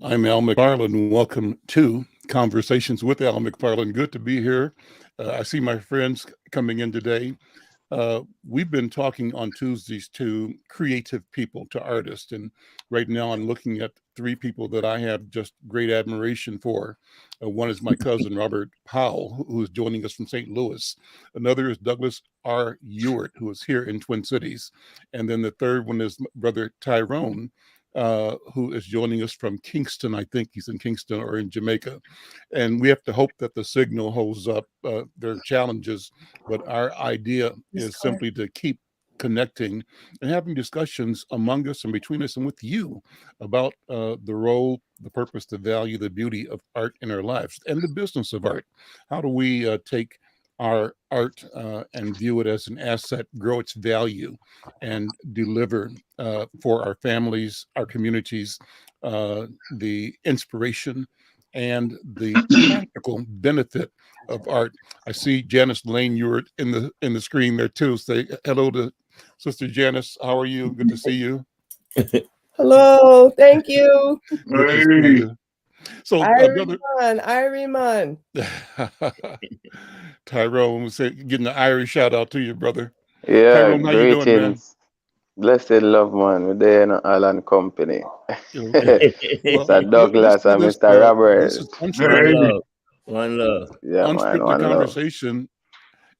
I'm Al McFarlane. Welcome to Conversations with Al McFarlane. Good to be here. I see my friends coming in today. We've been talking on Tuesdays to creative people, to artists. And right now I'm looking at three people that I have just great admiration for. One is my cousin, Robert Powell, who is joining us from St. Louis. Another is Douglas R. Ewart, who is here in Twin Cities. And then the third one is brother Tyrone, who is joining us from Kingston. I think he's in Kingston or in Jamaica. And we have to hope that the signal holds up. There are challenges, but our idea is simply to keep connecting and having discussions among us and between us and with you about the role, the purpose, the value, the beauty of art in our lives and the business of art. How do we take our art and view it as an asset, grow its value, and deliver for our families, our communities, the inspiration and the practical benefit of art. I see Janice Lane, you're in the screen there too. Say hello to Sister Janice. How are you? Good to see you. Hello, thank you. Good to see you. So, brother Iriman. Tyrone, getting the Irish shout out to you, brother. Yeah, Tyrone, how you doing, man? Blessed love, man. We're there in Alan Company. Okay. Well, Mr. Douglas and Mr. Robert. This is unscripted. One love. Yeah, man, Unscripted conversation.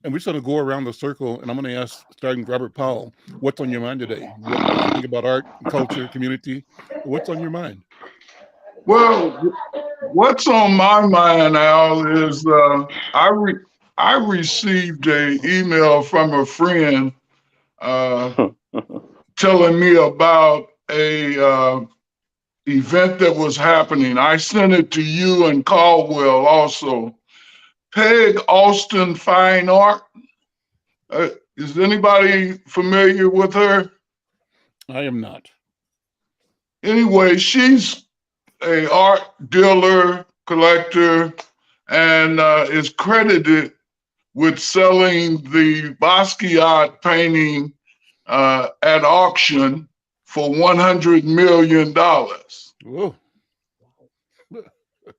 And we're just going to go around the circle, and I'm going to ask, starting with Robert Powell, what's on your mind today? What you think about art, culture, community? What's on your mind? Well, what's on my mind, Al, is I received an email from a friend telling me about a event that was happening. I sent it to you and Caldwell also. Peg Austin Fine Art. Is anybody familiar with her? I am not. Anyway, she's an art dealer, collector, and is credited with selling the Basquiat painting at auction for $100 million. Whoa.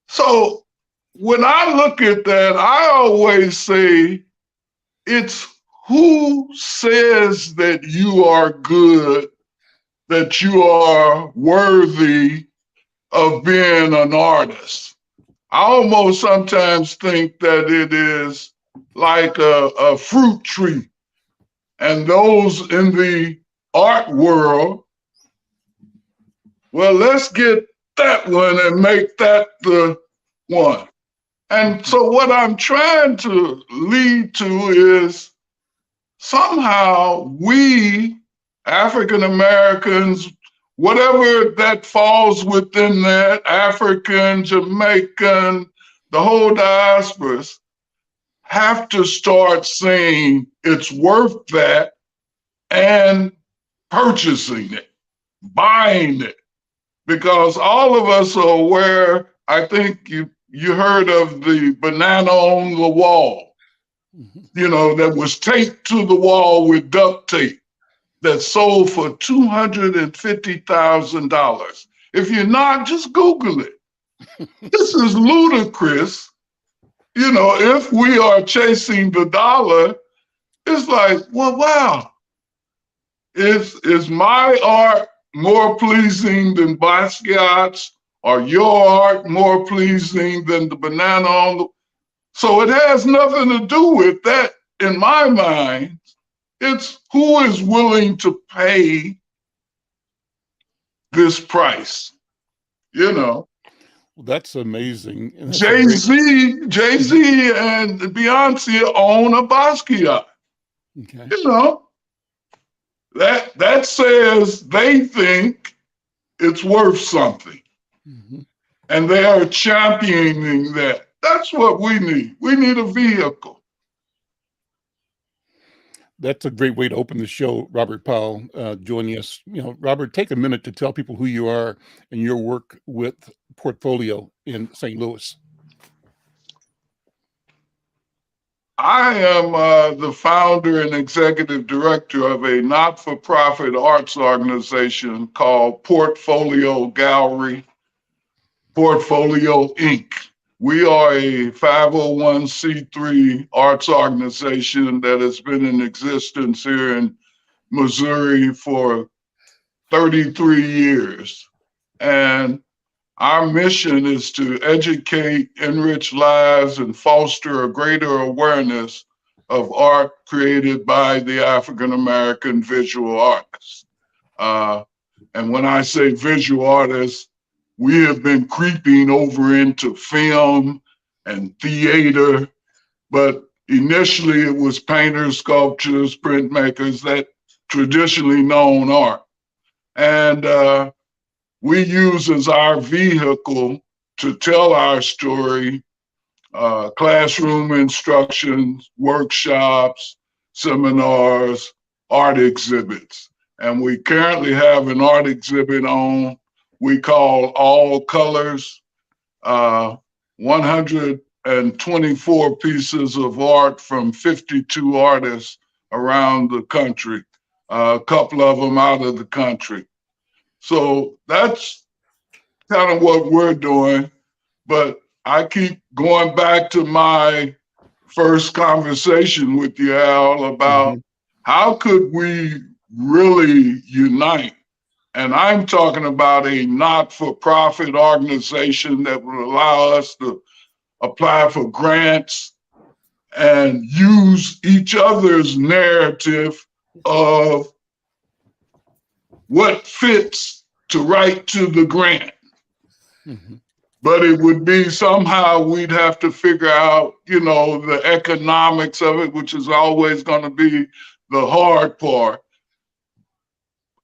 So when I look at that, I always say it's who says that you are good, that you are worthy of being an artist. I almost sometimes think that it is like a fruit tree. And those in the art world, well, let's get that one and make that the one. And so what I'm trying to lead to is somehow we, African Americans, whatever that falls within that, African, Jamaican, the whole diaspora, have to start saying it's worth that and purchasing it, buying it. Because all of us are aware, I think you heard of the banana on the wall, you know, that was taped to the wall with duct tape that sold for $250,000. If you're not, just Google it. This is ludicrous. You know, if we are chasing the dollar, it's like, well, wow. Is my art more pleasing than Basquiat's, or your art more pleasing than the banana on the... So it has nothing to do with that in my mind. It's who is willing to pay this price, you know. Well, that's amazing. Jay-Z and Beyonce own a Basquiat. Okay. You know, that says they think it's worth something. Mm-hmm. And they are championing that. That's what we need. We need a vehicle. That's a great way to open the show, Robert Powell, joining us. You know, Robert, take a minute to tell people who you are and your work with Portfolio in St. Louis. I am the founder and executive director of a not-for-profit arts organization called Portfolio Gallery. Portfolio Inc. We are a 501c3 arts organization that has been in existence here in Missouri for 33 years. And our mission is to educate, enrich lives, and foster a greater awareness of art created by the African American visual artists. And when I say visual artists, we have been creeping over into film and theater, but initially it was painters, sculptors, printmakers, that traditionally known art. And we use as our vehicle to tell our story, classroom instructions, workshops, seminars, art exhibits. And we currently have an art exhibit on, we call All Colors, 124 pieces of art from 52 artists around the country, a couple of them out of the country. So that's kind of what we're doing. But I keep going back to my first conversation with you, Al, about how could we really unite? And I'm talking about a not-for-profit organization that would allow us to apply for grants and use each other's narrative of what fits to write to the grant. But it would be somehow we'd have to figure out, the economics of it, which is always going to be the hard part,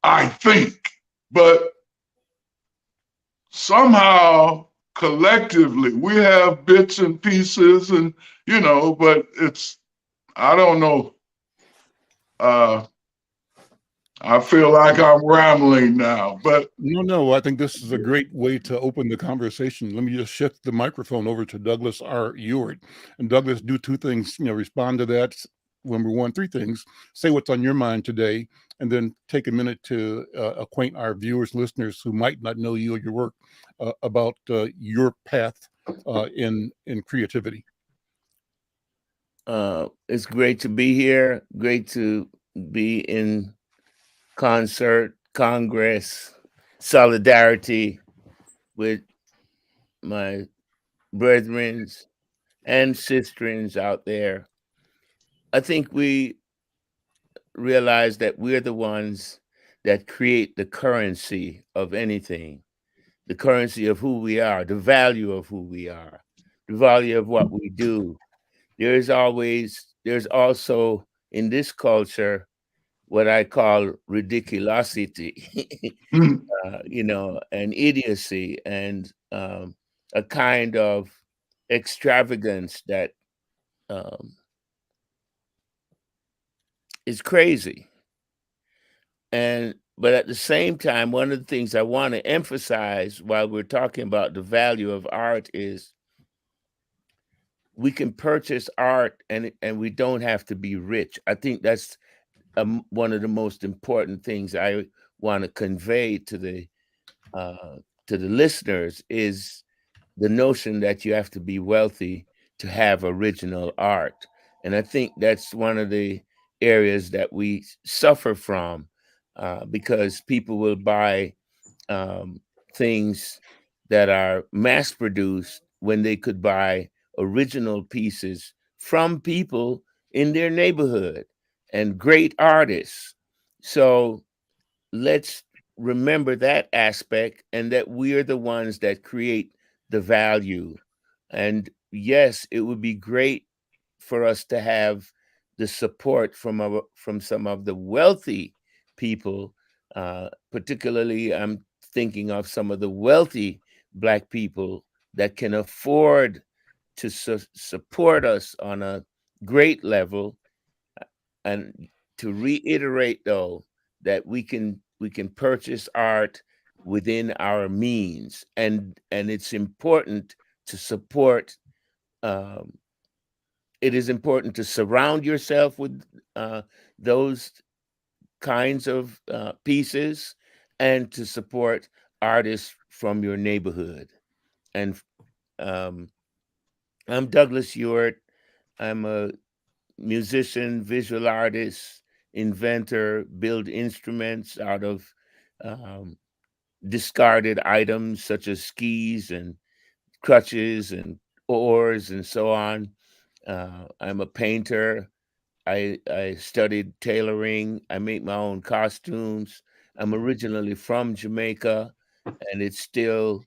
I think. But somehow collectively we have bits and pieces and, but it's, I don't know. I feel like I'm rambling now, but. No, I think this is a great way to open the conversation. Let me just shift the microphone over to Douglas R. Ewart. And Douglas, do two things, respond to that. Number one, three things, say what's on your mind today, and then take a minute to acquaint our viewers, listeners who might not know you or your work about your path in creativity. It's great to be here. Great to be in concert, Congress, solidarity with my brethren and sisterins out there. I think we realize that we're the ones that create the currency of anything, the currency of who we are, the value of who we are, the value of what we do. There's also in this culture what I call ridiculosity, and idiocy, and a kind of extravagance that is crazy. But at the same time, one of the things I want to emphasize while we're talking about the value of art is we can purchase art and we don't have to be rich. I think that's one of the most important things I want to convey to the listeners is the notion that you have to be wealthy to have original art. And I think that's one of the areas that we suffer from because people will buy things that are mass produced when they could buy original pieces from people in their neighborhood and great artists. So let's remember that aspect, and that we're the ones that create the value. And yes, it would be great for us to have the support from some of the wealthy people, particularly I'm thinking of some of the wealthy Black people that can afford to support us on a great level. And to reiterate, though, that we can purchase art within our means, and it's important to support. It is important to surround yourself with those kinds of pieces, and to support artists from your neighborhood. And um, I'm Douglas Ewart. I'm a musician, visual artist, inventor, build instruments out of um, discarded items such as skis and crutches and oars and so on. I'm a painter. I studied tailoring. I make my own costumes. I'm originally from Jamaica, and it's still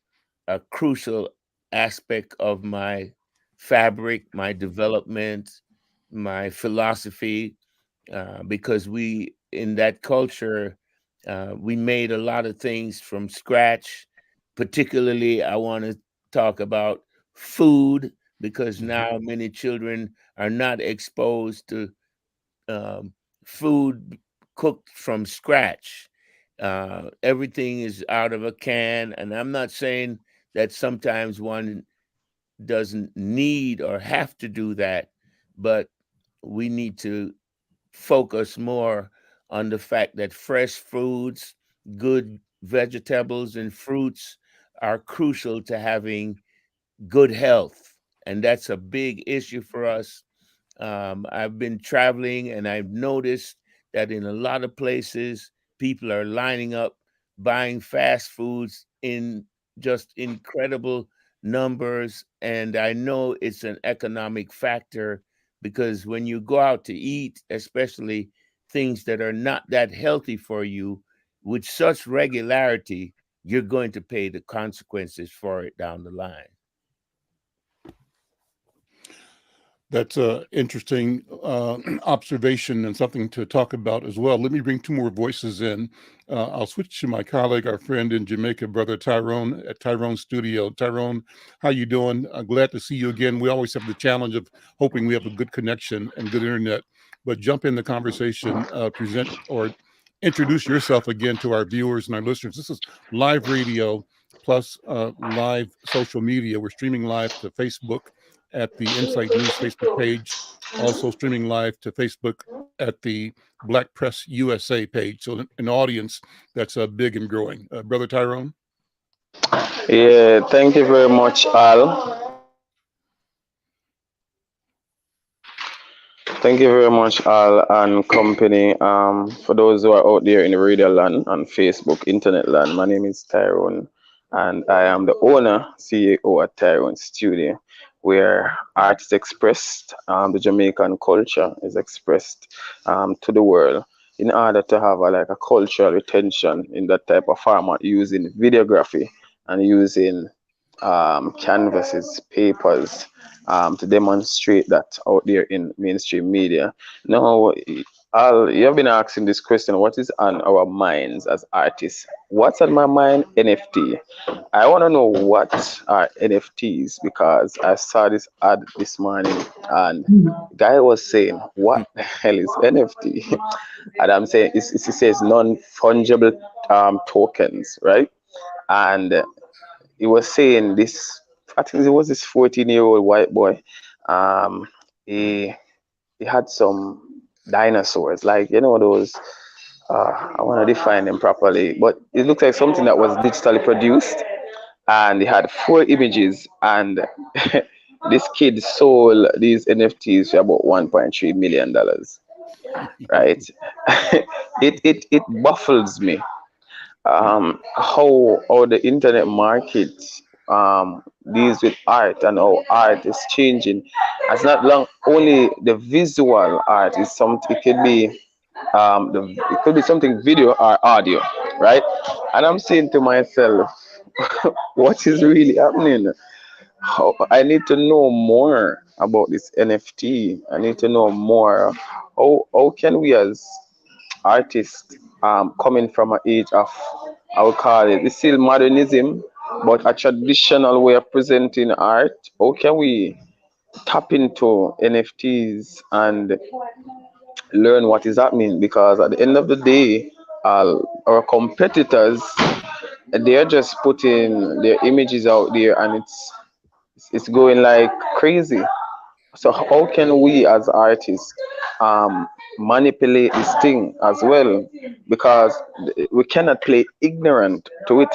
a crucial aspect of my fabric, my development, my philosophy, because we, in that culture, we made a lot of things from scratch. Particularly, I want to talk about food because now many children are not exposed to um, food cooked from scratch. Everything is out of a can, and I'm not saying that sometimes one doesn't need or have to do that, but we need to focus more on the fact that fresh foods, good vegetables, and fruits are crucial to having good health. And that's a big issue for us. I've been traveling and I've noticed that in a lot of places, people are lining up buying fast foods in just incredible numbers. And I know it's an economic factor because when you go out to eat, especially things that are not that healthy for you, with such regularity, you're going to pay the consequences for it down the line. That's a interesting observation and something to talk about as well. Let me bring two more voices in. I'll switch to my colleague, our friend in Jamaica, Brother Tyrone at Tyrone Studio. Tyrone, how you doing? I'm glad to see you again. We always have the challenge of hoping we have a good connection and good internet, but jump in the conversation, present or introduce yourself again to our viewers and our listeners. This is live radio plus live social media. We're streaming live to Facebook at the Insight News Facebook page, also streaming live to Facebook at the Black Press USA page. So an audience that's big and growing. Brother Tyrone? Yeah, thank you very much, Al. Thank you very much, Al and company. For those who are out there in the radio land and Facebook, internet land, my name is Tyrone, and I am the owner, CEO at Tyrone Studio, where art is expressed, the Jamaican culture is expressed to the world in order to have like a cultural retention in that type of format using videography and using canvases, papers, to demonstrate that out there in mainstream media. Now, you have been asking this question: what is on our minds as artists? What's on my mind? NFT. I want to know what are NFTs because I saw this ad this morning and guy was saying, "What the hell is NFT?" And I'm saying it says non-fungible tokens, right? And he was saying this. I think it was this 14-year-old white boy. Um, he he had some dinosaurs, like those. I want to define them properly, but it looked like something that was digitally produced, and he had four images, and this kid sold these NFTs for about $1.3 million. Right? It baffles me how the internet market deals with art and how art is changing. It's not long only the visual art is something. It could be it could be something video or audio, right? And I'm saying to myself, what is really happening? I need to know more about this NFT. I need to know more. How can we as artists coming from an age of, I would call it, it's still modernism, but a traditional way of presenting art. How can we tap into NFTs and learn what is happening? Because at the end of the day, our competitors, they're just putting their images out there and it's going like crazy. So how can we as artists um, manipulate this thing as well, because we cannot play ignorant to it,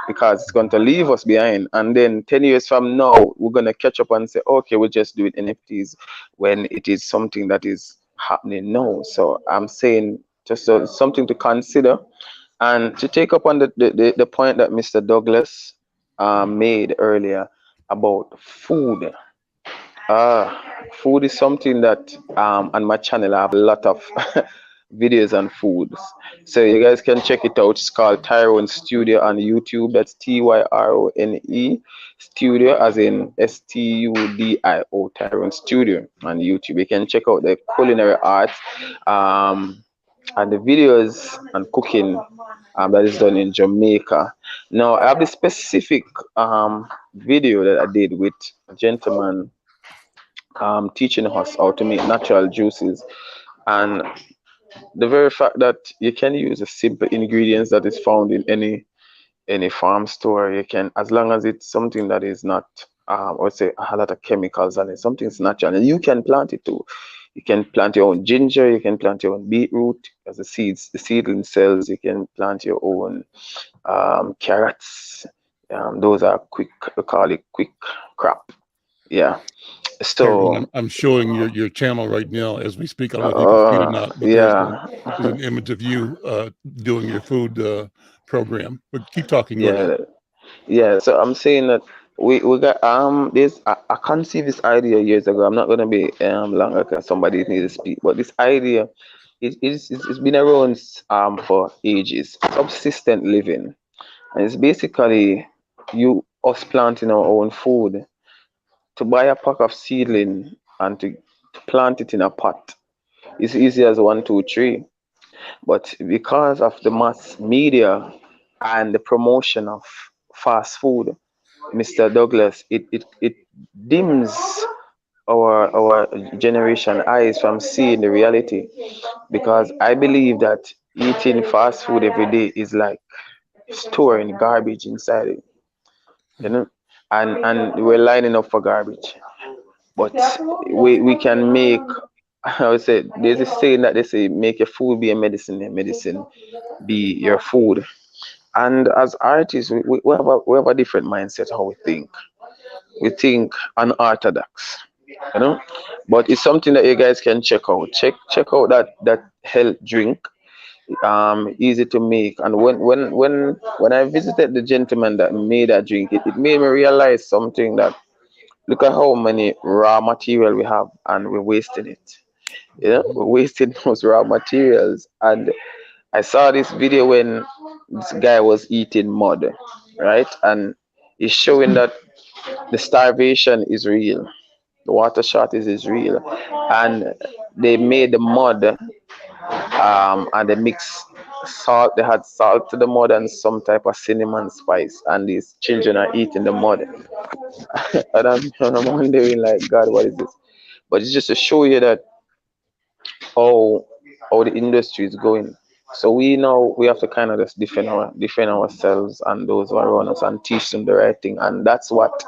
because it's going to leave us behind. And then 10 years from now, we're going to catch up and say, okay, we're just doing NFTs when it is something that is happening now. So I'm saying just something to consider. And to take up on the point that Mr. Douglas made earlier about food. Food is something that on my channel I have a lot of videos on foods. So you guys can check it out. It's called Tyrone Studio on YouTube. That's Tyrone Studio, as in Studio, Tyrone Studio on YouTube. You can check out the culinary arts and the videos and cooking that is done in Jamaica. Now I have this specific video that I did with a gentleman teaching us how to make natural juices, and the very fact that you can use the simple ingredients that is found in any farm store. You can, as long as it's something that is not I would say a lot of chemicals, and it's something's natural, and you can plant it too. You can plant your own ginger, you can plant your own beetroot as the seedling cells. You can plant your own carrots. Those are quick, we call it quick crop. Yeah. So I'm showing your channel right now as we speak. I don't know if you can see it or not, but yeah, there's an image of you doing your food program. But keep talking. Go ahead. yeah. So I'm saying that we got this. I conceived this idea years ago. I'm not gonna be longer because somebody needs to speak. But this idea it's been around for ages. Subsistent living, and it's basically us planting our own food. To buy a pack of seedling and to plant it in a pot, it's easy as 1, 2, 3. But because of the mass media and the promotion of fast food, Mr. Douglas, it dims our generation eyes from seeing the reality. Because I believe that eating fast food every day is like storing garbage inside it, you know, and we're lining up for garbage. But we can make, I would say, there's a saying that they say, make your food be a medicine, and medicine be your food. And as artists, we have a different mindset how we think. We think unorthodox, you know. But it's something that you guys can check out. Check out that health drink. Easy to make. And when I visited the gentleman that made that drink, it made me realize something, that look at how many raw material we have and we're wasting it. We're wasting those raw materials. And I saw this video when this guy was eating mud, right? And he's showing that the starvation is real, the water shortage is real, and they made the mud and they mixed salt. They had salt to the mud and some type of cinnamon spice, and these children are eating the mud. And I'm wondering, like, God, what is this? But it's just to show you that how the industry is going. So we know we have to kind of just defend ourselves and those who are around us and teach them the right thing. And that's what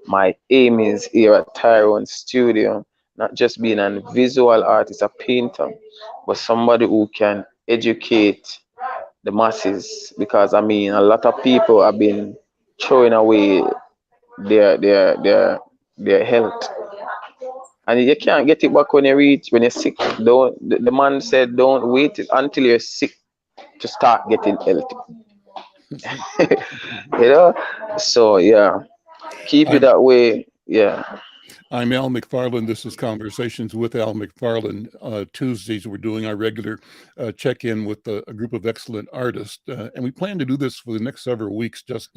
my aim is here at Tyrone Studio. Not just being a visual artist, a painter, but somebody who can educate the masses. Because I mean, a lot of people have been throwing away their health, and you can't get it back when you're sick. Don't, the man said, don't wait until you're sick to start getting healthy. You know, so yeah, keep it that way. Yeah. I'm Al McFarlane. This is Conversations with Al McFarlane. Tuesdays, we're doing our regular check-in with a group of excellent artists. And we plan to do this for the next several weeks, just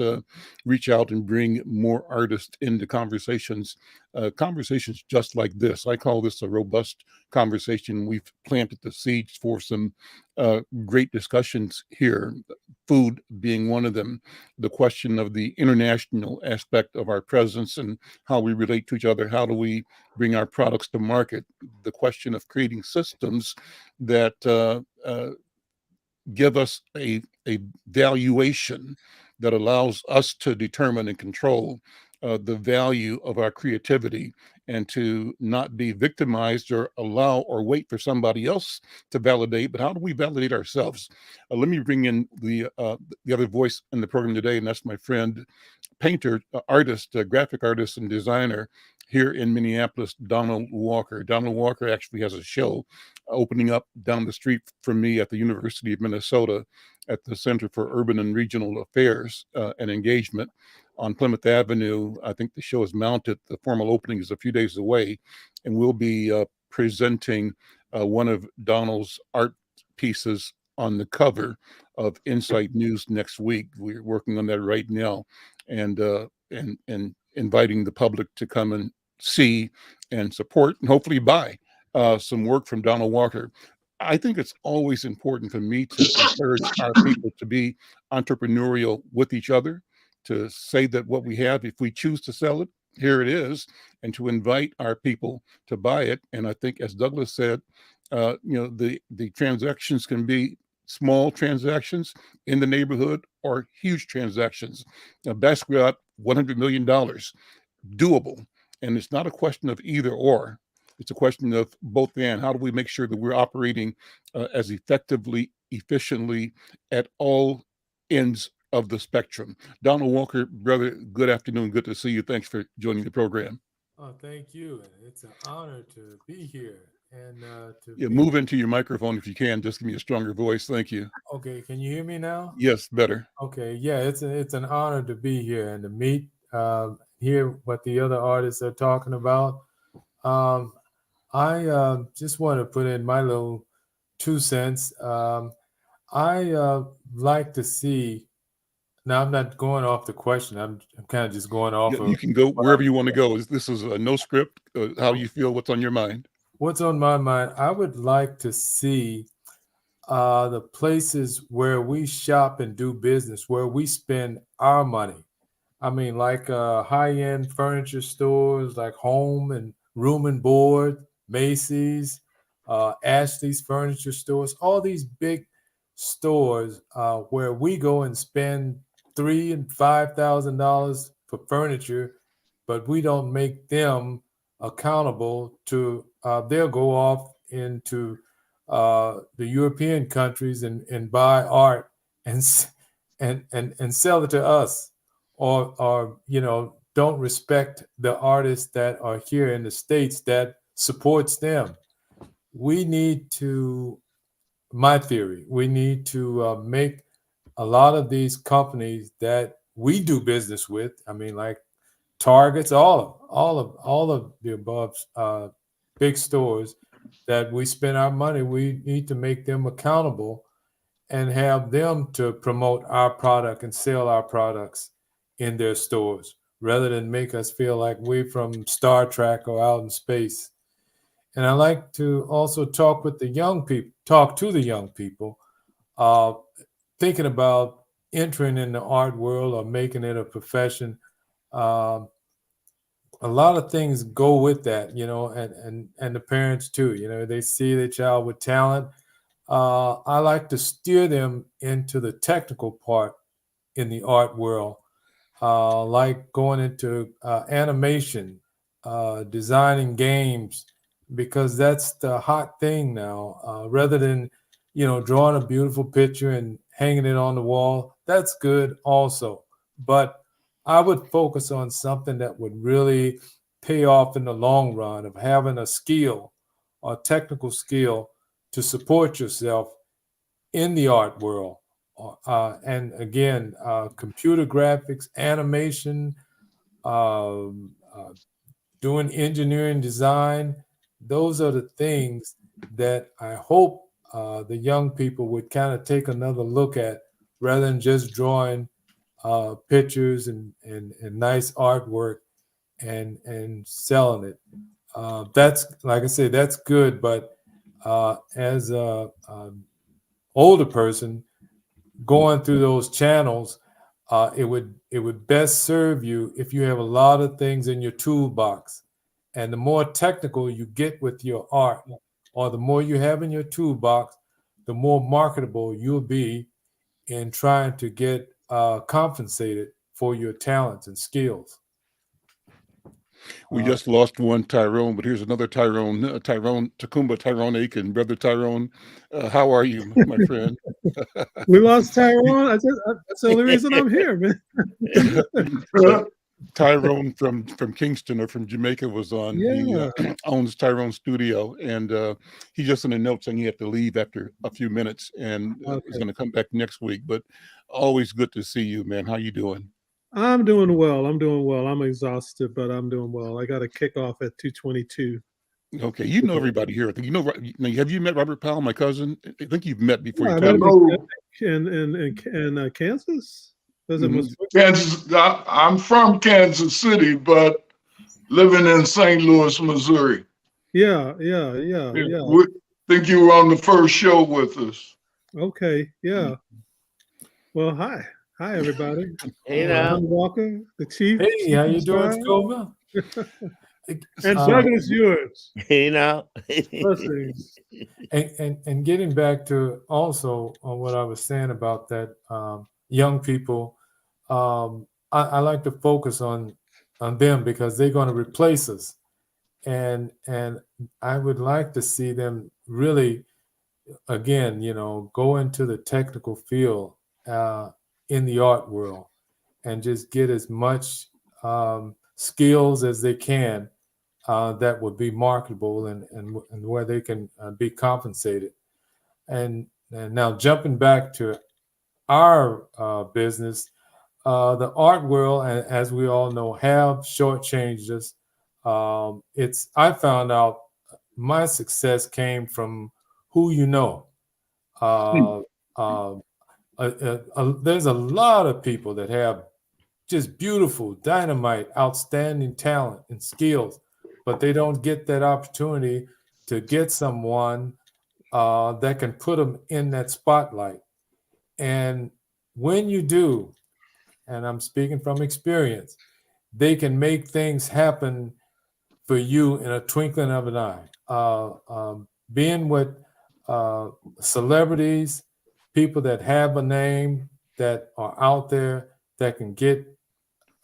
reach out and bring more artists into conversations just like this. I call this a robust conversation. We've planted the seeds for some great discussions here, food being one of them. The question of the international aspect of our presence and how we relate to each other. How do we bring our products to market? The question of creating systems that give us a valuation that allows us to determine and control the value of our creativity and to not be victimized or allow or wait for somebody else to validate, but how do we validate ourselves? Let me bring in the other voice in the program today, and that's my friend, painter, artist, graphic artist, and designer here in Minneapolis, Donald Walker. Donald Walker actually has a show opening up down the street from me at the University of Minnesota at the Center for Urban and Regional Affairs and Engagement on Plymouth Avenue. I think the show is mounted. The formal opening is a few days away, and we'll be presenting one of Donald's art pieces on the cover of Insight News next week. We're working on that right now, and inviting the public to come and see and support and hopefully buy some work from Donald Walker. I think it's always important for me to encourage our people to be entrepreneurial with each other, to say that what we have, if we choose to sell it, here it is, and to invite our people to buy it. And I think, as Douglas said, the transactions can be small transactions in the neighborhood or huge transactions. Now, Basquiat, $100 million, doable. And it's not a question of either or. It's a question of both and. How do we make sure that we're operating as effectively, efficiently at all ends of the spectrum? Donald Walker, brother, good afternoon. Good to see you. Thanks for joining the program. Oh, thank you. It's an honor to be here and move into your microphone if you can. Just give me a stronger voice. Thank you. Okay, can you hear me now? Yes, better. Okay, yeah, it's an honor to be here and to meet, hear what the other artists are talking about. I just want to put in my little 2 cents. I like to see. Now, I'm not going off the question. I'm kind of just going off. You can go wherever you want to go. This is no script. How you feel? What's on your mind? What's on my mind? I would like to see the places where we shop and do business, where we spend our money. I mean, like high-end furniture stores, like Home and Room and Board, Macy's, Ashley's furniture stores, all these big stores where we go and spend $3,000 and $5,000 for furniture, but we don't make them accountable to. They'll go off into the European countries and buy art and sell it to us, or don't respect the artists that are here in the States that supports them. We need to, my theory, we need to make a lot of these companies that we do business with. I mean, like Targets, all of the above big stores that we spend our money. We need to make them accountable and have them to promote our product and sell our products in their stores, rather than make us feel like we're from Star Trek or out in space. And I like to also talk to the young people, thinking about entering in the art world or making it a profession. A lot of things go with that, and the parents too. They see their child with talent. I like to steer them into the technical part in the art world, like going into animation, designing games, because that's the hot thing now. Rather than, drawing a beautiful picture and hanging it on the wall, that's good also. But I would focus on something that would really pay off in the long run, of having a skill or technical skill to support yourself in the art world. And again, computer graphics, animation, doing engineering design, those are the things that I hope the young people would kind of take another look at, rather than just drawing pictures and nice artwork and selling it. That's, like I said, that's good. But as a older person going through those channels, it would best serve you if you have a lot of things in your toolbox. And the more technical you get with your art, or the more you have in your toolbox, the more marketable you'll be in trying to get compensated for your talents and skills. We just lost one Tyrone, but here's another Tyrone, Tyrone Aiken, brother Tyrone. How are you, my friend? We lost Tyrone. That's the only reason I'm here, man. Tyrone from Kingston or from Jamaica was on. Yeah. He owns Tyrone Studio, and he just sent a note saying he had to leave after a few minutes and is going to come back next week. But always good to see you, man. How you doing? I'm doing well. I'm exhausted, but I'm doing well. I got a kickoff at 2:22. Okay, you know everybody here. You know, have you met Robert Powell, my cousin? I think you've met before. Yeah, You in Kansas. Kansas. I'm from Kansas City, but living in St. Louis, Missouri. Yeah. We think you were on the first show with us. Okay. Yeah. Well, hi, everybody. Hey now, Walker, the chief. Hey, how you doing, Tacoma? And Douglas yours. hey now. Blessings. And getting back to also on what I was saying about that young people, I like to focus on them because they're going to replace us, and I would like to see them really, again, go into the technical field in the art world and just get as much skills as they can that would be marketable and where they can be compensated. And now jumping back to our business, the art world, as we all know, have shortchanged us. I found out my success came from who you know. There's a lot of people that have just beautiful, dynamite, outstanding talent and skills, but they don't get that opportunity to get someone that can put them in that spotlight. And when you do, and I'm speaking from experience, they can make things happen for you in a twinkling of an eye. Being with celebrities, people that have a name, that are out there, that can get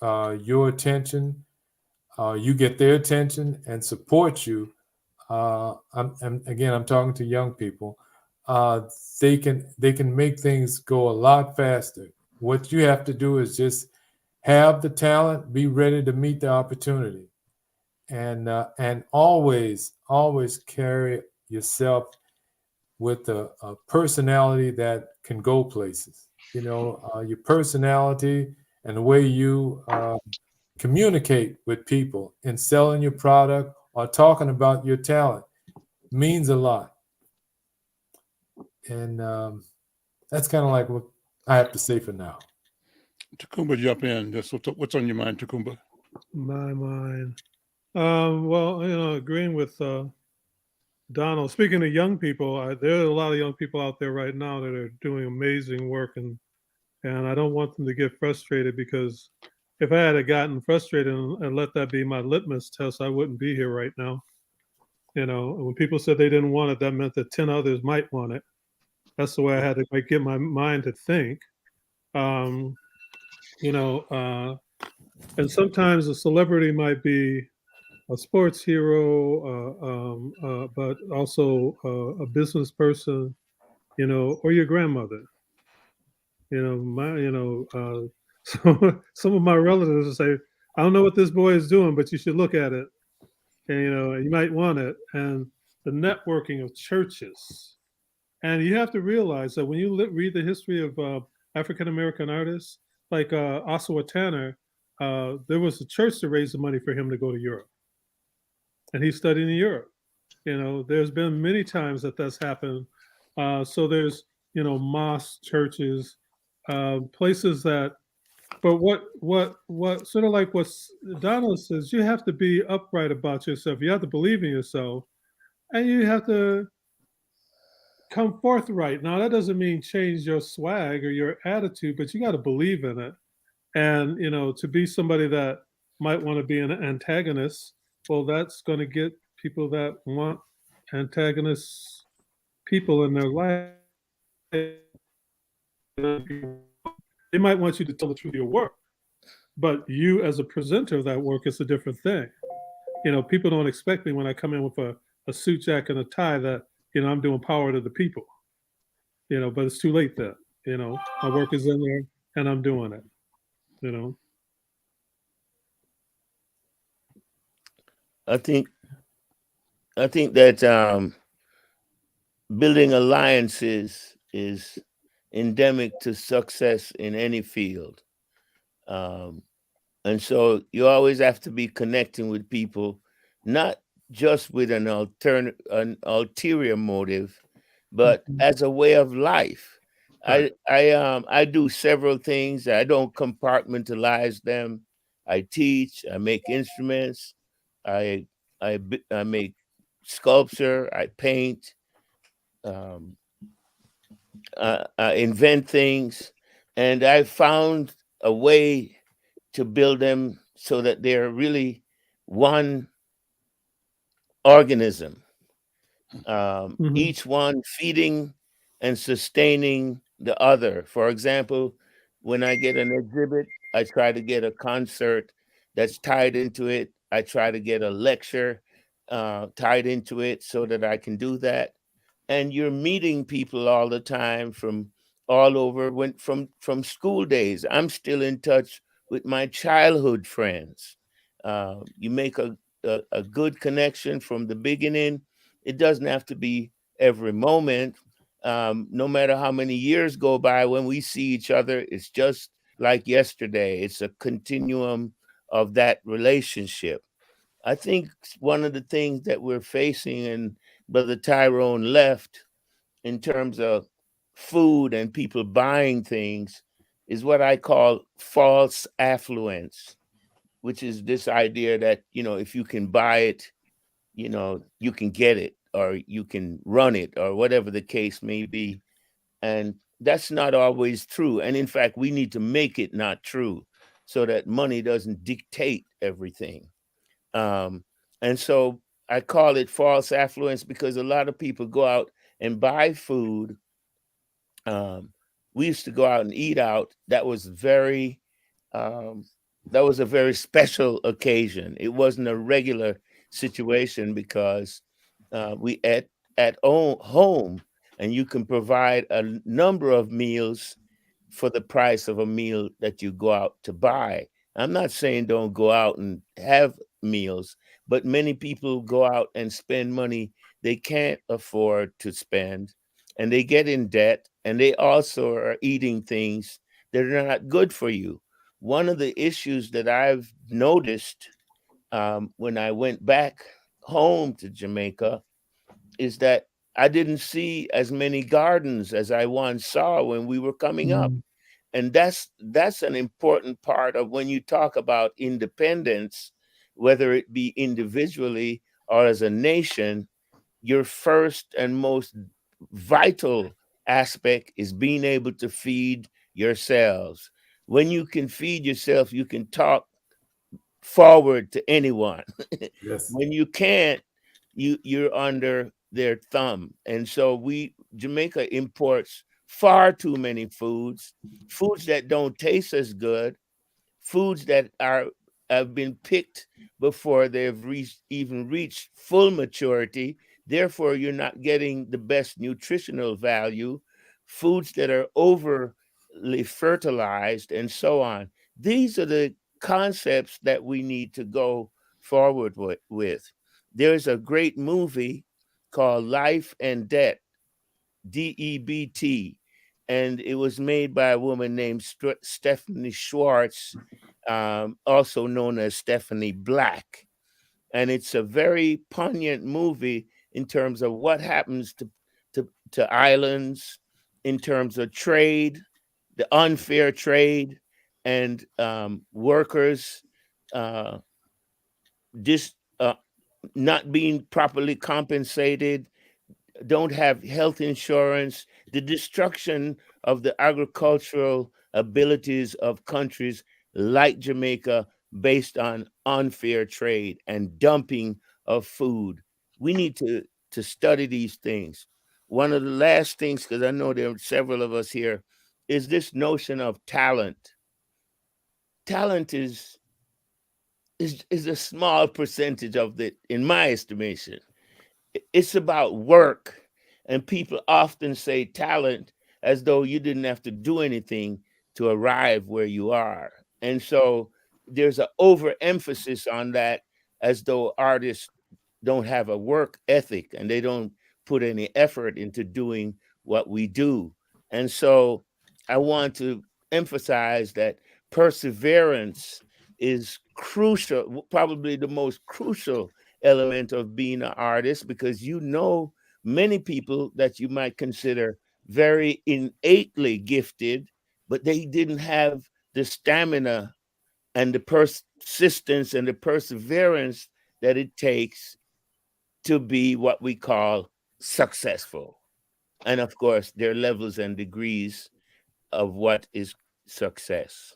your attention, you get their attention and support you. I'm talking to young people. They can make things go a lot faster. What you have to do is just have the talent, be ready to meet the opportunity, and always carry yourself with a personality that can go places. Your personality and the way you communicate with people in selling your product or talking about your talent means a lot. And that's kind of like what I have to say for now. Tacumba, jump in. What's on your mind, Tacumba? My mind. Well, agreeing with Donald. Speaking of young people, there are a lot of young people out there right now that are doing amazing work, and I don't want them to get frustrated, because if I had gotten frustrated and let that be my litmus test, I wouldn't be here right now. When people said they didn't want it, that meant that 10 others might want it. That's the way I had to get my mind to think. And sometimes a celebrity might be a sports hero, but also a business person, or your grandmother. Some of my relatives will say, "I don't know what this boy is doing, but you should look at it, and you might want it." And the networking of churches, and you have to realize that when you read the history of African American artists, like Ossawa Tanner, there was a church to raise the money for him to go to Europe, and he studied in Europe. There's been many times that's happened. So there's mosques, churches, places that. But what sort of like what Donald says, you have to be upright about yourself. You have to believe in yourself, and you have to come forthright. Now, that doesn't mean change your swag or your attitude, but you got to believe in it. And, to be somebody that might want to be an antagonist, well, that's going to get people that want antagonist people in their life. They might want you to tell the truth of your work, but you as a presenter of that work is a different thing. people don't expect me when I come in with a suit jacket and a tie that, I'm doing power to the people, but it's too late then. My work is in there and I'm doing it, I think that building alliances is endemic to success in any field. And so you always have to be connecting with people, not just with an ulterior motive, but as a way of life. Right. I do several things. I don't compartmentalize them. I teach. I make instruments. I make sculpture. I paint. I invent things, and I found a way to build them so that they're really one organism, each one feeding and sustaining the other. For example, when I get an exhibit, I try to get a concert that's tied into it. I try to get a lecture tied into it so that I can do that. And you're meeting people all the time from all over. From school days, I'm still in touch with my childhood friends. You make a good connection from the beginning. It doesn't have to be every moment. No matter how many years go by, when we see each other, it's just like yesterday. It's a continuum of that relationship. I think one of the things that we're facing, and Brother Tyrone left, in terms of food and people buying things, is what I call false affluence, which is this idea that, if you can buy it, you can get it, or you can run it, or whatever the case may be. And that's not always true. And in fact, we need to make it not true so that money doesn't dictate everything. And so I call it false affluence because a lot of people go out and buy food. We used to go out and eat out. Um, that was a very special occasion. It wasn't a regular situation because we ate at home, and you can provide a number of meals for the price of a meal that you go out to buy. I'm not saying don't go out and have meals, but many people go out and spend money they can't afford to spend, and they get in debt, and they also are eating things that are not good for you. One of the issues that I've noticed when I went back home to Jamaica is that I didn't see as many gardens as I once saw when we were coming up. And that's an important part of when you talk about independence, whether it be individually or as a nation. Your first and most vital aspect is being able to feed yourselves. When you can feed yourself, you can talk forward to anyone. Yes. When you can't, you're under their thumb. And so Jamaica imports far too many foods that don't taste as good, foods that have been picked before they've even reached full maturity. Therefore, you're not getting the best nutritional value, foods that are overly fertilized, and so on. These are the concepts that we need to go forward with. There's a great movie called Life and Debt, DEBT, and it was made by a woman named Stephanie Schwartz, also known as Stephanie Black. And it's a very poignant movie in terms of what happens to islands, in terms of trade, the unfair trade, and workers uh, not being properly compensated, don't have health insurance, the destruction of the agricultural abilities of countries like Jamaica based on unfair trade and dumping of food. We need to study these things. One of the last things, because I know there are several of us here, is this notion of talent. Talent is is a small percentage of it, in my estimation. It's about work. And people often say talent as though you didn't have to do anything to arrive where you are. And so there's an overemphasis on that, as though artists don't have a work ethic and they don't put any effort into doing what we do. And so I want to emphasize that perseverance is crucial, probably the most crucial element of being an artist, because you know many people that you might consider very innately gifted, but they didn't have the stamina and the persistence and the perseverance that it takes to be what we call successful. And of course, there are levels and degrees of what is success.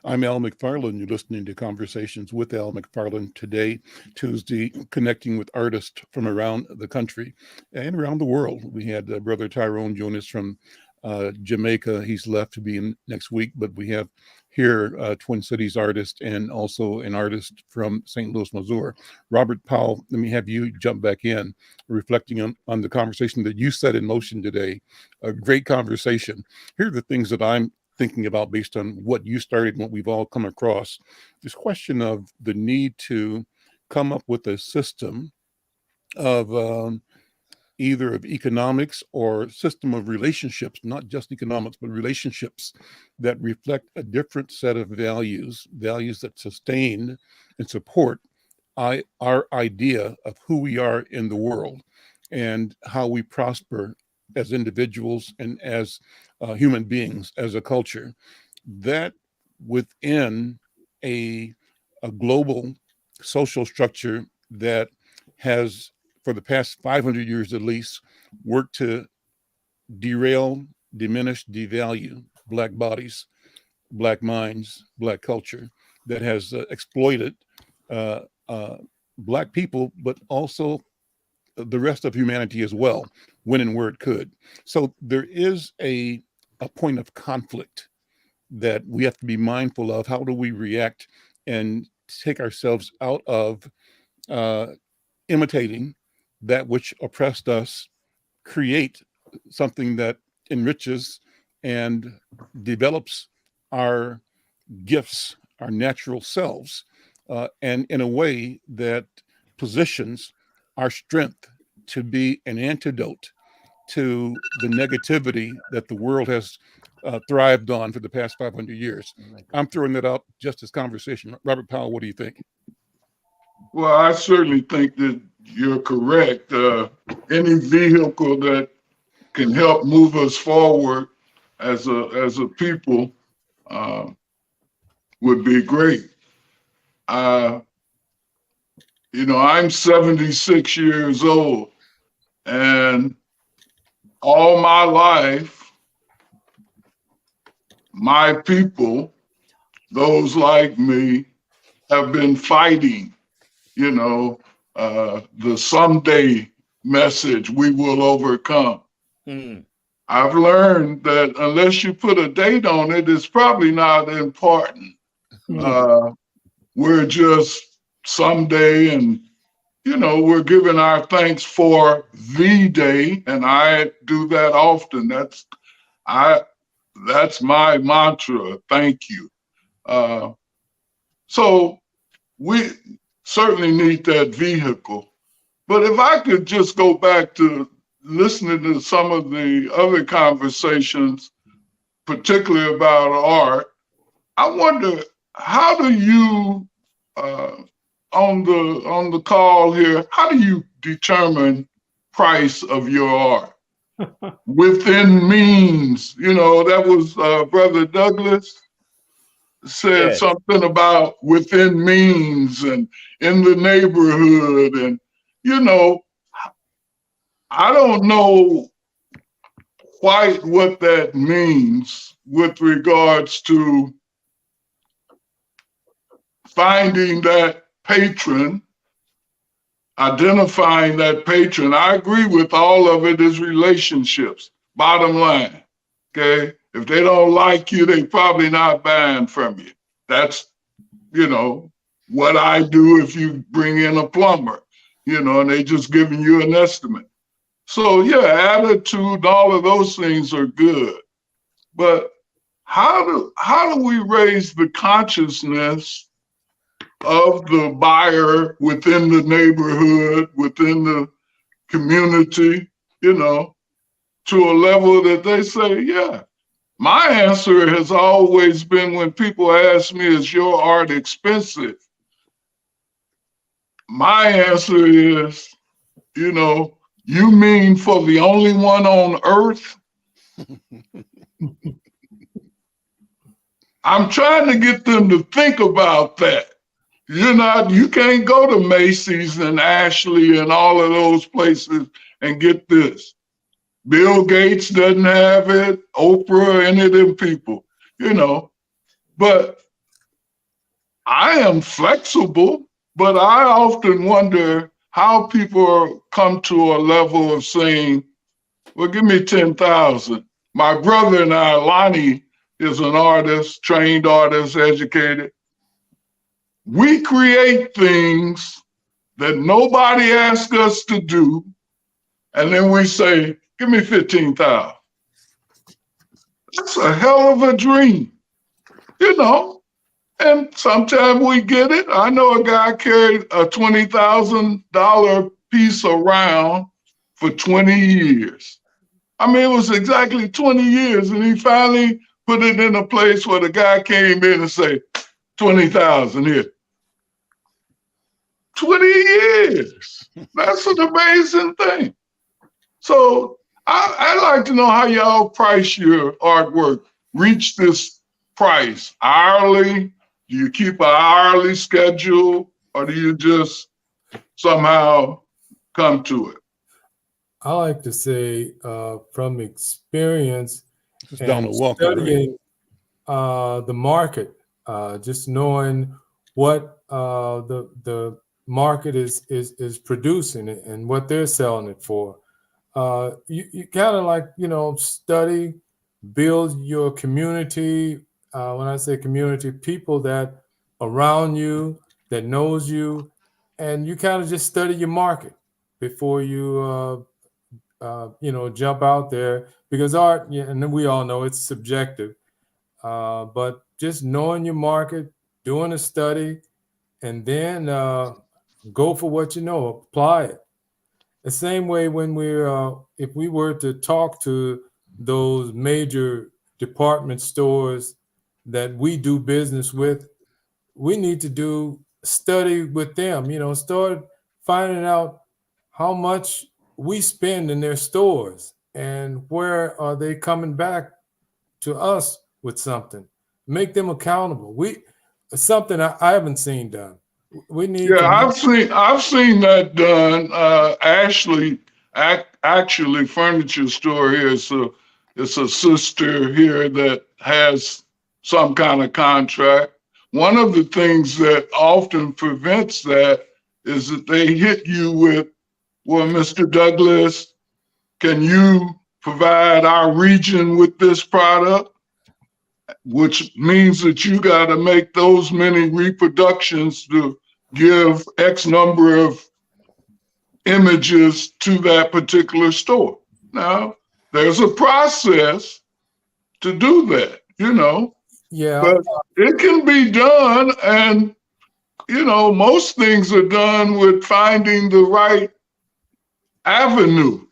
I'm Al McFarlane. You're listening to Conversations with Al McFarlane today, Tuesday, connecting with artists from around the country and around the world. We had Brother Tyrone join us from Jamaica. He's left to be in next week, but we have here Twin Cities artist and also an artist from St. Louis, Missouri. Robert Powell, let me have you jump back in, reflecting on the conversation that you set in motion today. A great conversation. Here are the things that I'm thinking about based on what you started and what we've all come across. This question of the need to come up with a system of either of economics or system of relationships, not just economics, but relationships that reflect a different set of values that sustain and support our idea of who we are in the world and how we prosper as individuals and as human beings, as a culture, that within a global social structure that has, for the past 500 years at least, worked to derail, diminish, devalue Black bodies, Black minds, Black culture, that has exploited Black people, but also the rest of humanity as well, when and where it could. So there is a point of conflict that we have to be mindful of. How do we react and take ourselves out of imitating that which oppressed us, create something that enriches and develops our gifts, our natural selves, and in a way that positions our strength to be an antidote to the negativity that the world has thrived on for the past 500 years. I'm throwing that out just as conversation. Robert Powell, what do you think? Well, I certainly think that you're correct. Any vehicle that can help move us forward as a people would be great. I'm 76 years old, and all my life, my people, those like me, have been fighting, the someday message, we will overcome. I've learned that unless you put a date on it, it's probably not important. We're just someday, and we're giving our thanks for the day, and I do that often. That's my mantra. Thank you. So we certainly need that vehicle. But if I could just go back to listening to some of the other conversations, particularly about art, I wonder, how do you, on the call here, how do you determine price of your art? Within means, that was Brother Douglas said something about within means and in the neighborhood. And, I don't know quite what that means with regards to finding that patron, identifying that patron. I agree with all of it is relationships, bottom line, okay? If they don't like you, they probably not buying from you. That's, what I do if you bring in a plumber, and they just giving you an estimate. So yeah, attitude, all of those things are good. But how do we raise the consciousness of the buyer within the neighborhood, within the community, to a level that they say, yeah. My answer has always been when people ask me, is your art expensive? My answer is, you mean for the only one on earth? I'm trying to get them to think about that. You can't go to Macy's and Ashley and all of those places and get this. Bill Gates doesn't have it, Oprah, any of them people, But I am flexible, but I often wonder how people come to a level of saying, well, give me 10,000. My brother and I, Lonnie, is an artist, trained artist, educated. We create things that nobody asks us to do, and then we say, give me 15,000. That's a hell of a dream, And sometimes we get it. I know a guy carried a $20,000 piece around for 20 years. I mean, it was exactly 20 years, and he finally put it in a place where the guy came in and say, 20,000 here. 20 years. That's an amazing thing. So I'd like to know how y'all price your artwork. Reach this price hourly? Do you keep an hourly schedule, or do you just somehow come to it? I like to say from experience and Walker, studying the market, just knowing what the market is producing and what they're selling it for. You kind of like, study, build your community. When I say community, people that around you, that knows you, and you kind of just study your market before you, jump out there, because art, and we all know it's subjective, but just knowing your market, doing a study, and then go for what you know, apply it. The same way when if we were to talk to those major department stores that we do business with, we need to study with them, start finding out how much we spend in their stores and where are they coming back to us with something. Make them accountable. Something I haven't seen done. We need I've seen that done. Actually, furniture store here it's a sister here that has some kind of contract. One of the things that often prevents that is that they hit you with, well, Mr. Douglas, can you provide our region with this product? Which means that you got to make those many reproductions to give X number of images to that particular store. Now, there's a process to do that, Yeah. But it can be done, and, most things are done with finding the right avenue.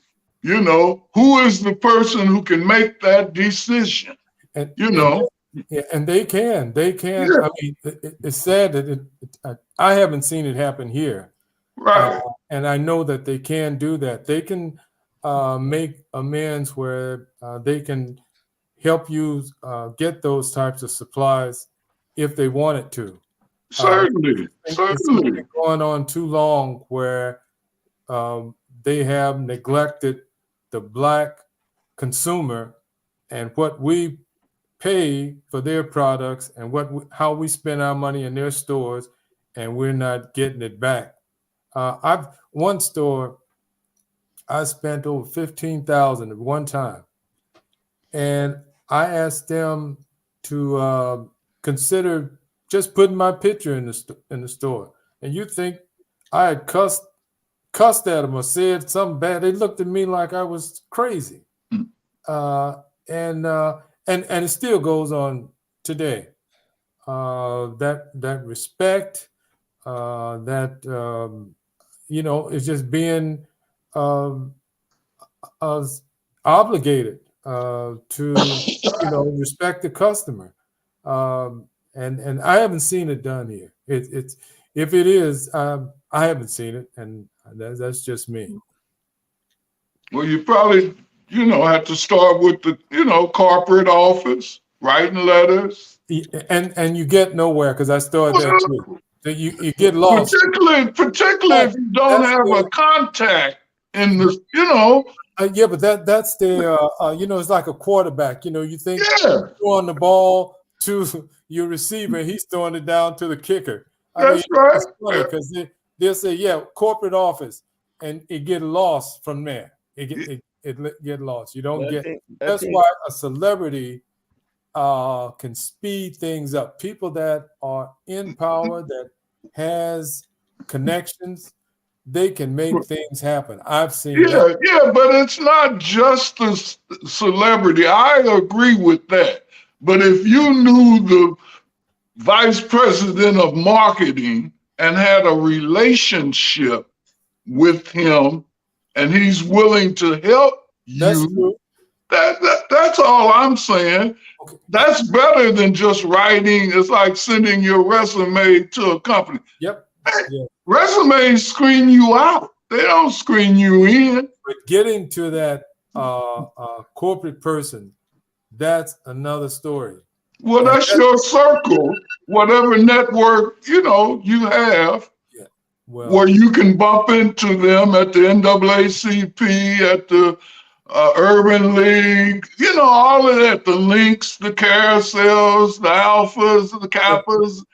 Who is the person who can make that decision? And, Yeah, and they can. Yeah. I mean, it's sad that I haven't seen it happen here. Right. And I know that they can do that. They can make amends where they can help you get those types of supplies if they wanted to. Certainly. It's been going on too long where they have neglected the Black consumer and what we pay for their products and how we spend our money in their stores, and we're not getting it back. One store, I spent over $15,000 at one time, and I asked them to consider just putting my picture in the store, and you think I had cussed at them or said something bad, they looked at me like I was crazy. And it still goes on today. That respect, is just being obligated to respect the customer. And I haven't seen it done here. It's if it is, I haven't seen it, and that's just me. Well, you probably, have to start with the, corporate office, writing letters. And you get nowhere because I started that too. You get lost. Particularly if you don't have a contact in the, Yeah, but that's the it's like a quarterback. You think you're throwing the ball to your receiver, and he's throwing it down to the kicker. That's right. It's funny because they'll say, "Yeah, corporate office," and it get lost from there. It get lost. You don't get. That's why a celebrity can speed things up. People that are in power, that has connections, they can make things happen. I've seen that. Yeah, but it's not just the celebrity. I agree with that. But if you knew the vice president of marketing and had a relationship with him and he's willing to help you, that's all I'm saying. Okay. That's better than just writing. It's like sending your resume to a company. Yep. Resumes screen you out. They don't screen you in. But getting to that corporate person, that's another story. Well, that's your circle, whatever network, you have, where you can bump into them at the NAACP, at the Urban League, all of that, the links, the carousels, the alphas, the kappas.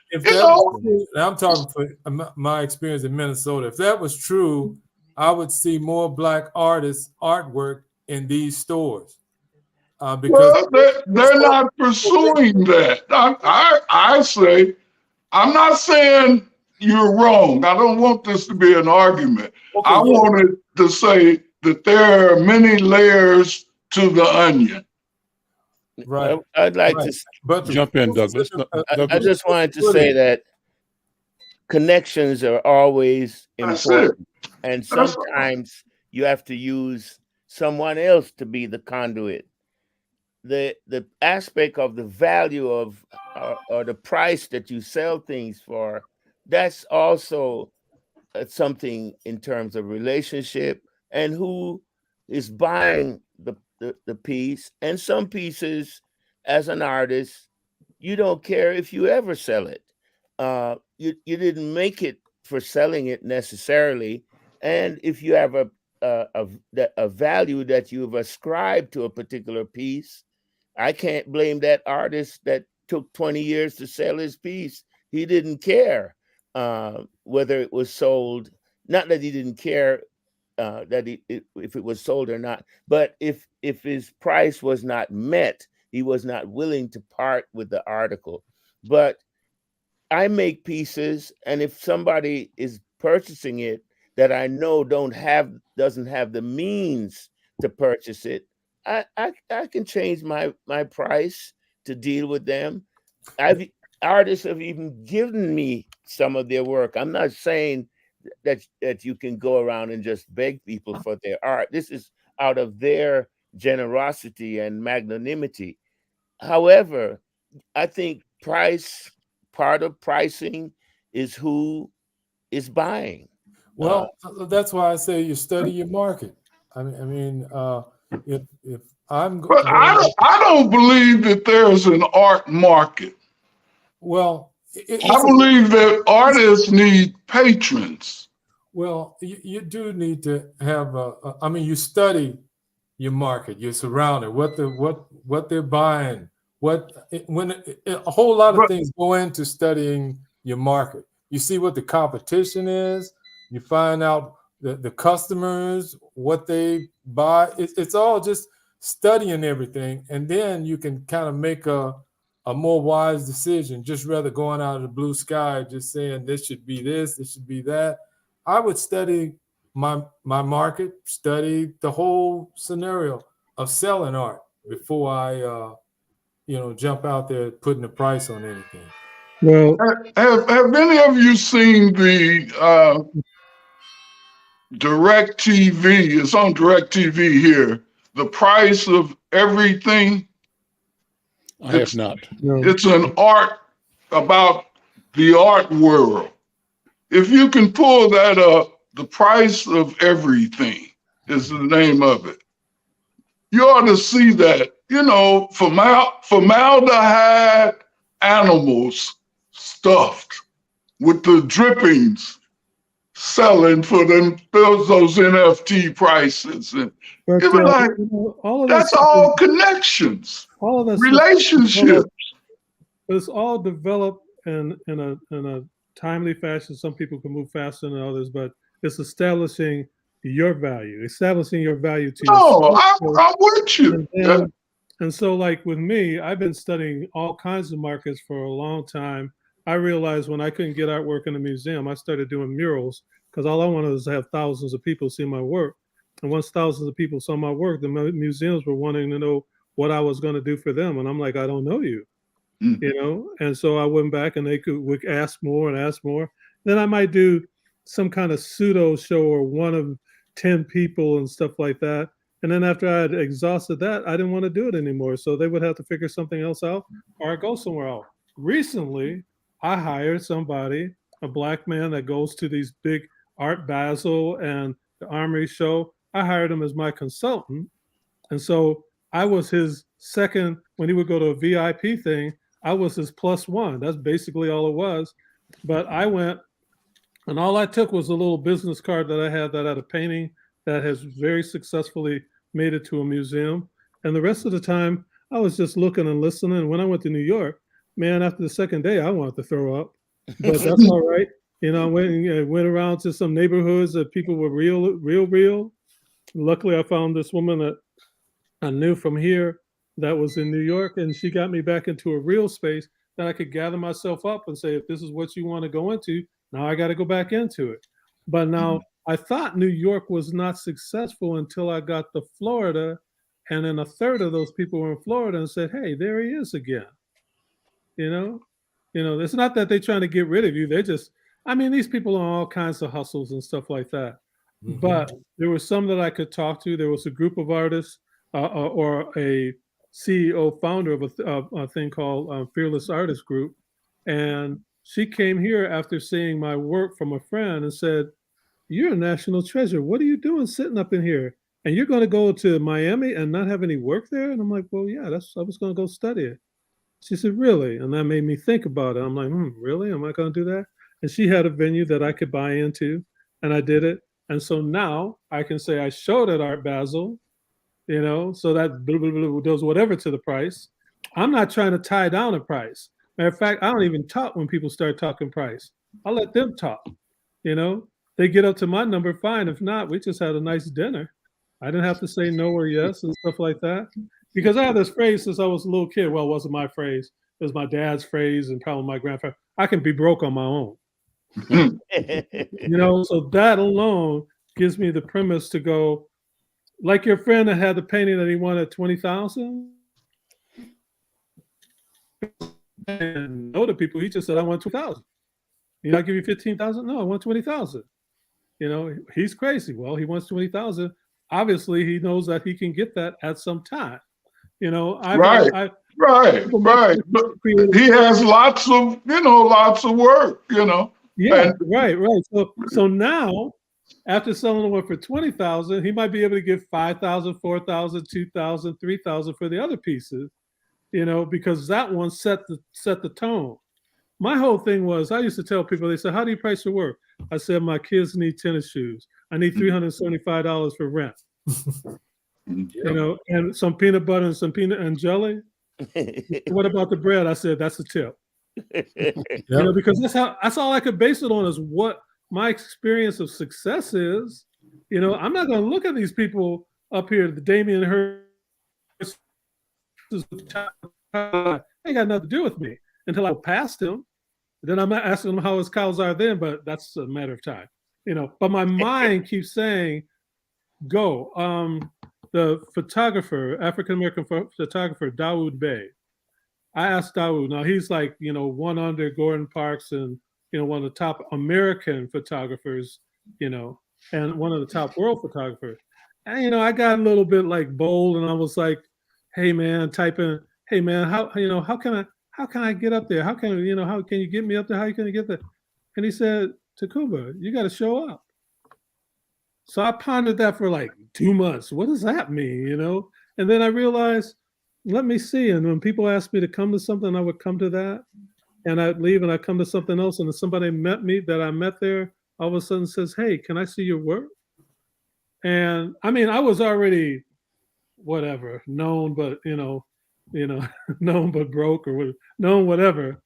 I'm talking for my experience in Minnesota. If that was true, I would see more Black artists' artwork in these stores. Because they're not pursuing that. I say, I'm not saying you're wrong. I don't want this to be an argument. I wanted to say that there are many layers to the onion. Right. I'd like to jump in, Douglas. I just wanted to say that connections are always important. And sometimes you have to use someone else to be the conduit. The aspect of the value of or the price that you sell things for, that's also something in terms of relationship and who is buying the piece. And some pieces, as an artist, you don't care if you ever sell it. You didn't make it for selling it necessarily. And if you have a value that you've ascribed to a particular piece, I can't blame that artist that took 20 years to sell his piece. He didn't care whether it was sold. Not that he didn't care if it was sold or not, but if his price was not met, he was not willing to part with the article. But I make pieces, and if somebody is purchasing it that I know doesn't have the means to purchase it, I can change my price to deal with them. Artists have even given me some of their work. I'm not saying that you can go around and just beg people for their art. This is out of their generosity and magnanimity. However, I think part of pricing is who is buying. Well, that's why I say you study your market. I mean, if I'm, but I don't believe that there's an art market. Well, I believe that artists need patrons. Well, you do need to have you study your market. You're surrounded. What they're buying. A whole lot of things go into studying your market. You see what the competition is. You find out the customers, what they buy. It's all just studying everything, and then you can kind of make a a more wise decision, just rather going out of the blue sky, just saying this should be this should be that. I would study my market, study the whole scenario of selling art before I jump out there putting a price on anything. Well, Have any of you seen the Direct TV? It's on Direct TV here. The Price of Everything. I have not. no. It's an art about the art world. If you can pull that up, The Price of Everything is the name of it. You ought to see that. You know, formaldehyde animals stuffed with the drippings selling for them those NFT prices, and But, you be like, all of that's all connections, all of that relationships. But it's all developed in a timely fashion. Some people can move faster than others, but it's establishing your value to No, yourself. I'm with you. And so, like with me, I've been studying all kinds of markets for a long time. I realized when I couldn't get artwork in a museum, I started doing murals because all I wanted was to have thousands of people see my work. And once thousands of people saw my work, the museums were wanting to know what I was going to do for them. And I'm like, I don't know you, you know? And so I went back and they would ask more and ask more. Then I might do some kind of pseudo show or one of 10 people and stuff like that. And then after I had exhausted that, I didn't want to do it anymore. So they would have to figure something else out or I go somewhere else. Recently, I hired somebody, a Black man that goes to these big Art Basel and the Armory show. I hired him as my consultant. And so I was his second, when he would go to a VIP thing, I was his +1. That's basically all it was. But I went, and all I took was a little business card that I had a painting that has very successfully made it to a museum. And the rest of the time, I was just looking and listening. And when I went to New York, man, after the second day, I wanted to throw up, but that's all right. You know, I went around to some neighborhoods that people were real. Luckily, I found this woman that I knew from here that was in New York, and she got me back into a real space that I could gather myself up and say, if this is what you want to go into, now I got to go back into it. But now I thought New York was not successful until I got to Florida, and then a third of those people were in Florida and said, hey, there he is again. You know, it's not that they're trying to get rid of you. They just, I mean, these people are on all kinds of hustles and stuff like that. But there were some that I could talk to. There was a group of artists or a CEO founder of a thing called Fearless Artist Group. And she came here after seeing my work from a friend and said, you're a national treasure. What are you doing sitting up in here? And you're going to go to Miami and not have any work there? And I'm like, well, yeah, I was going to go study it. She said, really? And that made me think about it. I'm like, really? Am I going to do that? And she had a venue that I could buy into, and I did it. And so now I can say I showed at Art Basel, you know, so that does whatever to the price. I'm not trying to tie down a price. Matter of fact, I don't even talk when people start talking price. I let them talk, you know. They get up to my number, fine. If not, we just had a nice dinner. I didn't have to say no or yes and stuff like that. Because I have this phrase since I was a little kid. Well, it wasn't my phrase. It was my dad's phrase and probably my grandfather. I can be broke on my own. You know, so that alone gives me the premise to go, like your friend that had the painting that he wanted $20,000. And know the people, he just said, I want $2,000. You know, I give you $15,000? No, I want $20,000. You know, he's crazy. Well, he wants $20,000. Obviously, he knows that he can get that at some time. You know, Right. But he has lots of work, you know. Yeah, right. So now, after selling one for $20,000, he might be able to get $5,000, $4,000, $2,000, $3,000 for the other pieces, you know, because that one set the tone. My whole thing was, I used to tell people, they said, how do you price your work? I said, my kids need tennis shoes. I need $375 for rent. You know, and some peanut butter and some peanut and jelly. What about the bread? I said, that's a tip. You know, because that's all I could base it on is what my experience of success is. You know, I'm not going to look at these people up here, the Damien Hirst, ain't got nothing to do with me until I go past him. Then I'm asking him how his cows are then, but that's a matter of time, you know. But my mind keeps saying, go. The photographer, African-American photographer, Dawood Bey. I asked Dawood, now he's like, you know, one under Gordon Parks and, you know, one of the top American photographers, you know, and one of the top world photographers. And, you know, I got a little bit like bold and I was like, hey man, typing, hey man, how, you know, how can I get up there? How can, you know, how can you get me up there? How can you get there? And he said, Takumba, you got to show up. So I pondered that for like 2 months. What does that mean, you know? And then I realized, let me see. And when people asked me to come to something, I would come to that. And I'd leave and I'd come to something else. And if somebody met me that I met there, all of a sudden says, hey, can I see your work? And I mean, I was already whatever, known, but known but broke or known whatever,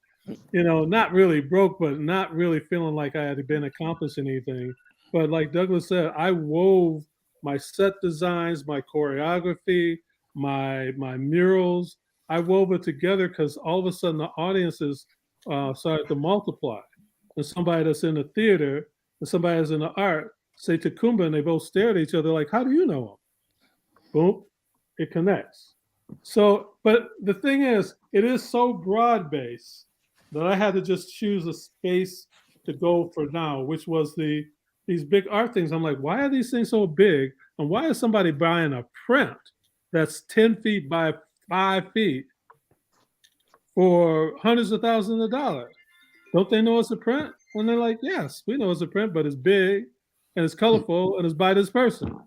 you know, not really broke, but not really feeling like I had been accomplishing anything. But like Douglas said, I wove my set designs, my choreography, my murals. I wove it together because all of a sudden the audiences started to multiply. And somebody that's in the theater and somebody that's in the art say Takumba, and they both stare at each other like, how do you know him? Boom, it connects. So, but the thing is, it is so broad-based that I had to just choose a space to go for now, which was these big art things. I'm like, why are these things so big? And why is somebody buying a print that's 10 feet by 5 feet for hundreds of thousands of dollars? Don't they know it's a print? And they're like, yes, we know it's a print, but it's big and it's colorful and it's by this person.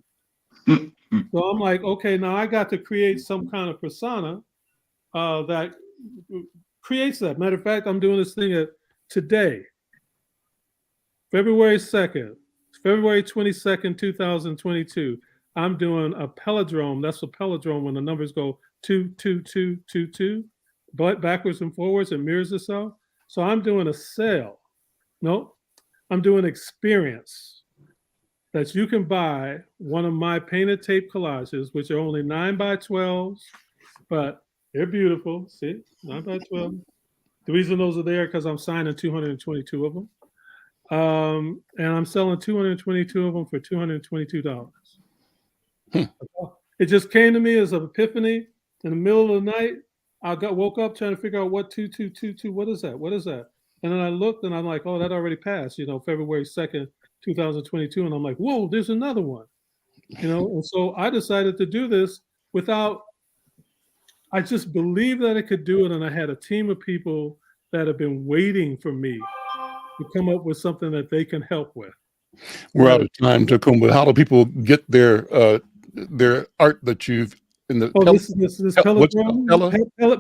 So I'm like, okay, now I got to create some kind of persona that creates that. Matter of fact, I'm doing this thing today, February 2nd, February 22nd, 2022. I'm doing a palindrome. That's a palindrome when the numbers go 2, 2, 2, 2, 2, but backwards and forwards, it mirrors itself. So I'm doing a sale. No, I'm doing experience that you can buy one of my painted tape collages, which are only 9 by 12s, but they're beautiful. See, 9 by 12. The reason those are there because I'm signing 222 of them. And I'm selling 222 of them for $222. It just came to me as an epiphany in the middle of the night. I woke up trying to figure out what 2222, what is that? What is that? And then I looked and I'm like, oh, that already passed, you know, February 2nd, 2022. And I'm like, whoa, there's another one, you know? And so I decided to do this I just believed that I could do it. And I had a team of people that have been waiting for me to come up with something that they can help with. We're out of time, Takumba. How do people get their art that you've in the? Oh, this palindrome.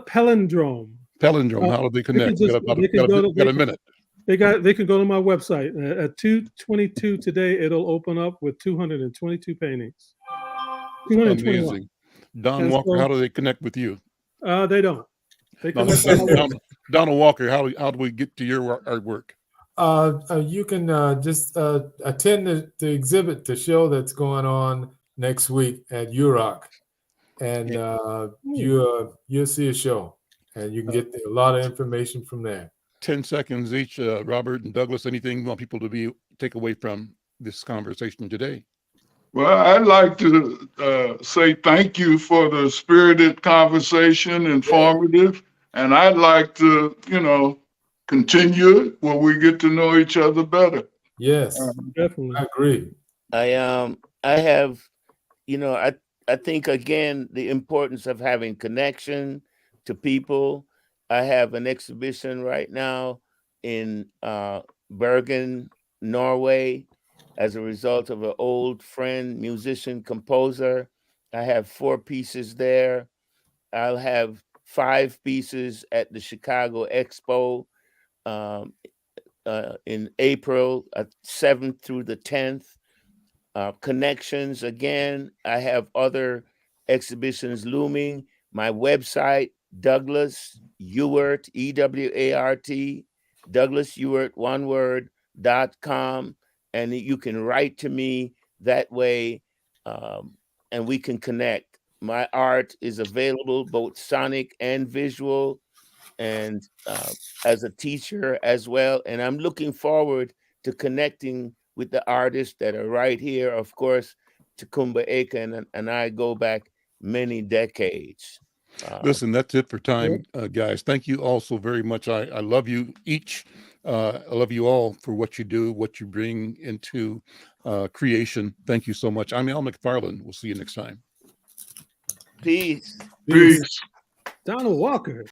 Palindrome. Palindrome. How do they connect? Got a minute. They can go to my website at 222 today. It'll open up with 222 paintings. 221. Amazing. Don Walker, how do they connect with you? They don't. They connect Donald Walker, how do we get to your artwork? You can just attend the exhibit, the show that's going on next week at UROC, and you'll see a show, and you can get a lot of information from there. 10 seconds each, Robert and Douglas. Anything you want people to take away from this conversation today? Well, I'd like to say thank you for the spirited conversation, informative, and I'd like to, continue where we get to know each other better. Yes, definitely. I agree. I have, I think again, the importance of having connection to people. I have an exhibition right now in Bergen, Norway, as a result of an old friend, musician, composer. I have 4 pieces there. I'll have 5 pieces at the Chicago Expo in April 7th through the 10th. Connections, again, I have other exhibitions looming. My website, Douglas Ewart, EWART, Douglas Ewart, one word, .com. And you can write to me that way, and we can connect. My art is available, both sonic and visual, and as a teacher as well. And I'm looking forward to connecting with the artists that are right here. Of course, Tacumba Aiken and I go back many decades. Listen, that's it for time, guys. Thank you all so very much. I love you each. I love you all for what you do, what you bring into creation. Thank you so much. I'm Al McFarlane. We'll see you next time. Peace. Peace. Donald Walker.